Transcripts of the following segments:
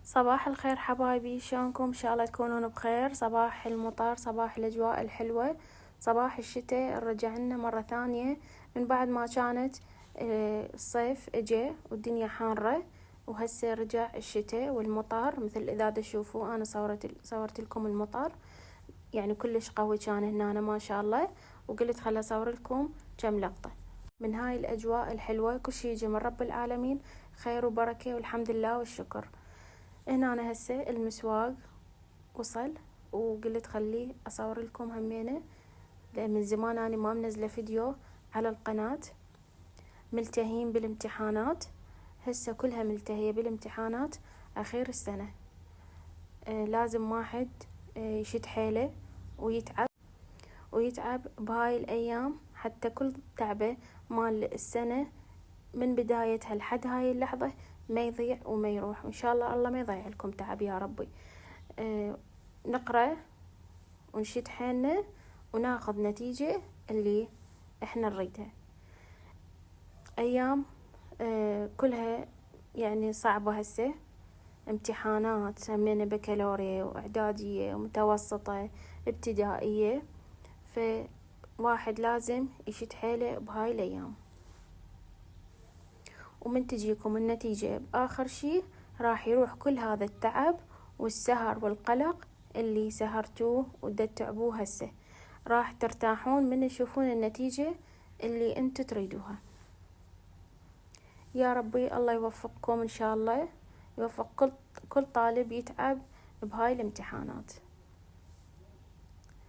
صباح الخير حبايبي، شلونكم؟ ان شاء الله تكونون بخير. صباح المطر، صباح الاجواء الحلوة، صباح الشتاء. رجعنا مرة ثانية من بعد ما كانت الصيف اجى والدنيا حارة، وهسه رجع الشتاء والمطر. مثل اذا تشوفوا انا صورت لكم المطر، يعني كلش قوي كان هنا ما شاء الله. وقلت خل اصور لكم كم لقطة من هاي الاجواء الحلوة. كل شي يجي من رب العالمين، خير وبركة والحمد لله والشكر. هنا أنا هسه المسواق وصل، وقلت خليه أصور لكم همينة، لأن من زمان أنا ما منزلة فيديو على القناة. ملتهين بالامتحانات، هسه كلها ملتهية بالامتحانات أخير السنة. لازم واحد يشد حيله ويتعب بهاي الأيام، حتى كل تعبه مال السنة من بدايتها لحد هاي اللحظة ما يضيع وما يروح. وإن شاء الله ما يضيع لكم تعب يا ربي. نقرأ ونشد حيلنا وناخذ نتيجة اللي احنا نريدها. ايام كلها يعني صعبة هسه، امتحانات سمينا بكالوريا واعدادية ومتوسطة ابتدائية، فواحد لازم يشد حيله بهاي الايام. ومن تجيكم النتيجة بآخر شي راح يروح كل هذا التعب والسهر والقلق اللي سهرتوه وتتعبوه. هسه راح ترتاحون من تشوفون النتيجة اللي انتو تريدوها. يا ربي الله يوفقكم ان شاء الله، يوفق كل طالب يتعب بهاي الامتحانات.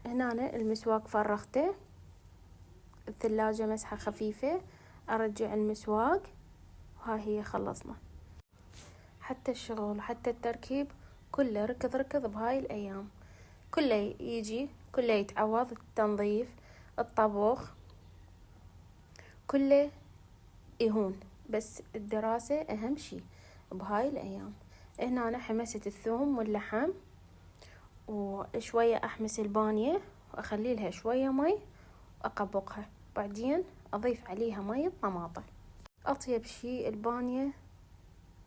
هنا المسواق فرغته، الثلاجة مسحة خفيفة، ارجع المسواق وها هي خلصنا. حتى الشغل حتى التركيب كله ركض بهاي الأيام، كله يجي كله يتعوض. التنظيف، الطبخ، كله يهون، بس الدراسة أهم شي بهاي الأيام. هنا أنا حمست الثوم واللحم، وشوية أحمس البانية وأخلي لها شوية مي وأقبقها، بعدين أضيف عليها مية طماطة. أطيب شي البانية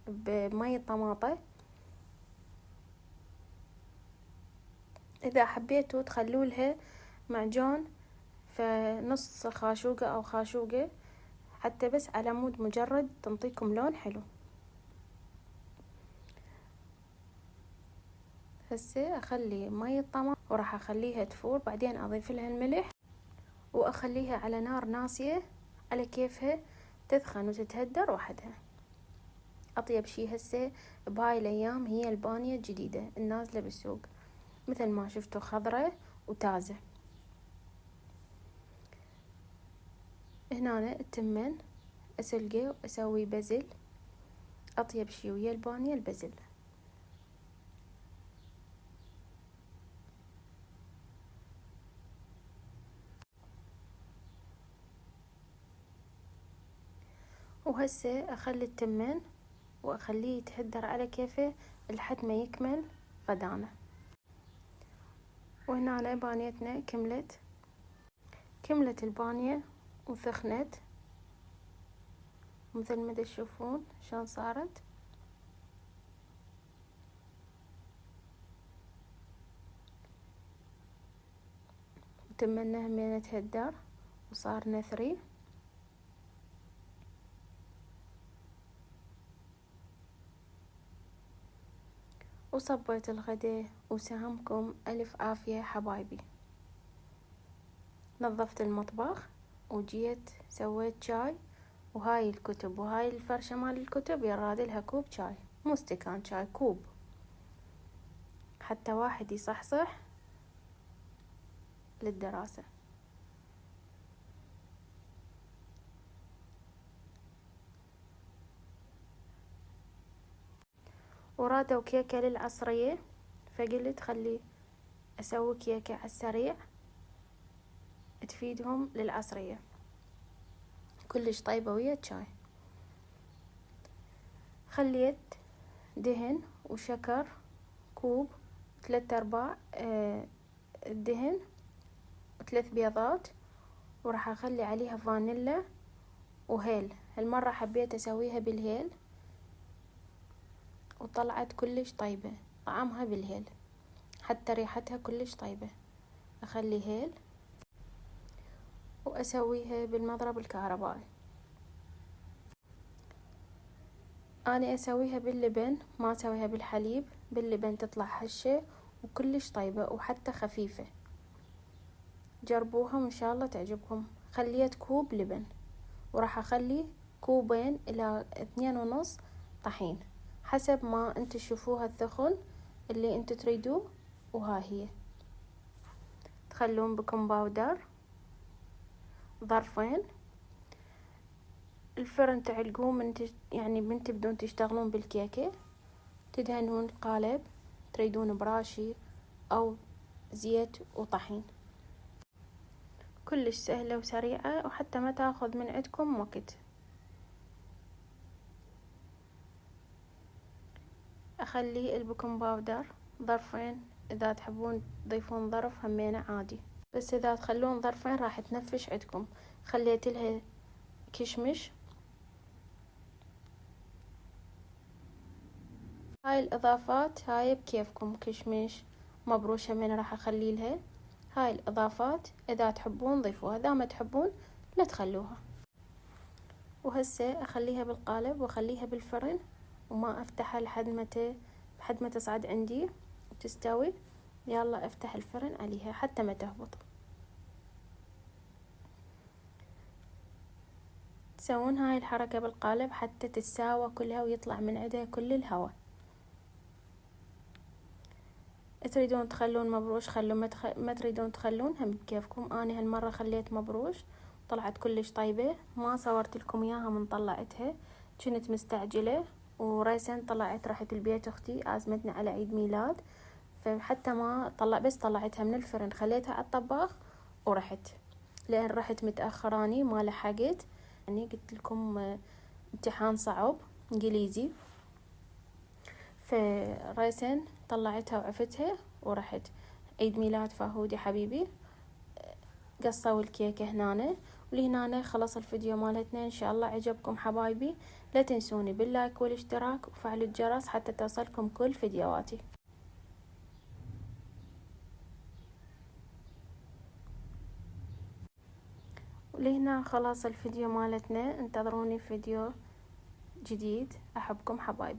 بمية طماطة. إذا حبيتوا تخلوا لها معجون فنص خاشوقة أو خاشوقة، حتى بس على مود مجرد تنطيكم لون حلو. هسه أخلي مية طماطم وراح أخليها تفور، بعدين أضيف لها الملح وأخليها على نار ناصية على كيفها تثخن وتتهدر وحدها. أطيب شي هسه بهاي الأيام هي البانية الجديدة النازلة بالسوق، مثل ما شفتوا خضرة وتازة. هنا التمن أسلقه وأسوي بزل، أطيب شي ويا البانية البزل. وهسه أخلي التمن وأخليه يتهدر على كيفه لحد ما يكمل غدانه. وهنا بانيتنا كملت البانية وثخنت مثل ما تشوفون شلون صارت. تمنى همين تهدر وصار نثري. وصبيت الغداء وسهمكم ألف عافية حبايبي. نظفت المطبخ وجيت سويت شاي، وهاي الكتب وهاي الفرشة مال الكتب يرادلها كوب شاي، مو استكان شاي، كوب، حتى واحد يصحصح للدراسة. ورادوا كيكة للعصرية، فقلت خلي أسوي كيكة على السريع تفيدهم للعصرية، كلش طيبة ويا الشاي. خليت دهن وشكر كوب، 3/4 الدهن و3 بيضات، وراح أخلي عليها فانيلا وهيل. هالمرة حبيت أسويها بالهيل، وطلعت كلش طيبة، طعمها بالهيل، حتى ريحتها كلش طيبة. اخلي هيل واسويها بالمضرب الكهربائي. انا اسويها باللبن، ما اسويها بالحليب. باللبن تطلع هشة وكلش طيبة وحتى خفيفة. جربوها وان شاء الله تعجبكم. خليت كوب لبن، وراح اخلي كوبين الى 2.5 طحين، حسب ما انت تشوفوها الثخن اللي انت تريدوه. وها هي تخلون بكم باودر ظرفين. الفرن تعلقوه يعني من تبدون تشتغلون بالكيكة. تدهنون القالب، تريدون براشي او زيت وطحين. كلش سهلة وسريعة، وحتى ما تاخذ من عندكم وقت. اخلي البيكنج باودر ظرفين، اذا تحبون تضيفون ظرف همينة عادي، بس اذا تخلون ظرفين راح تنفش عندكم. خليت لها كشمش. هاي الاضافات هاي بكيفكم، كشمش مبروشة من راح اخلي لها. هاي الاضافات اذا تحبون ضيفوها، اذا ما تحبون لا تخلوها. وهسه اخليها بالقالب واخليها بالفرن، وما افتحها لحد ما تصعد عندي وتستوي. يلا افتح الفرن عليها حتى ما تهبط. تسوون هاي الحركة بالقالب حتى تتساوى كلها ويطلع من عندها كل الهواء. تريدون تخلون مبروش خلون، ما تريدون تخلون هم بكيفكم. انا هالمرة خليت مبروش، طلعت كلش طيبة. ما صورت لكم اياها من طلعتها، كنت مستعجلة. وريسن طلعت رحت البيت اختي عازمتنا على عيد ميلاد، فحتى ما بس طلعتها من الفرن خليتها على الطباخ ورحت، لان رحت متأخراني ما لحقت. يعني قلت لكم امتحان صعب انجليزي. فريسن طلعتها وعفتها ورحت عيد ميلاد فهودي حبيبي. قصوا الكيكة هنا. ولهنا خلص الفيديو مالتنا. ان شاء الله عجبكم حبايبي. لا تنسوني باللايك والاشتراك وفعلوا الجرس حتى توصلكم كل فيديوهاتي. ولهنا خلاص الفيديو مالتنا. انتظروني فيديو جديد. احبكم حبايبي.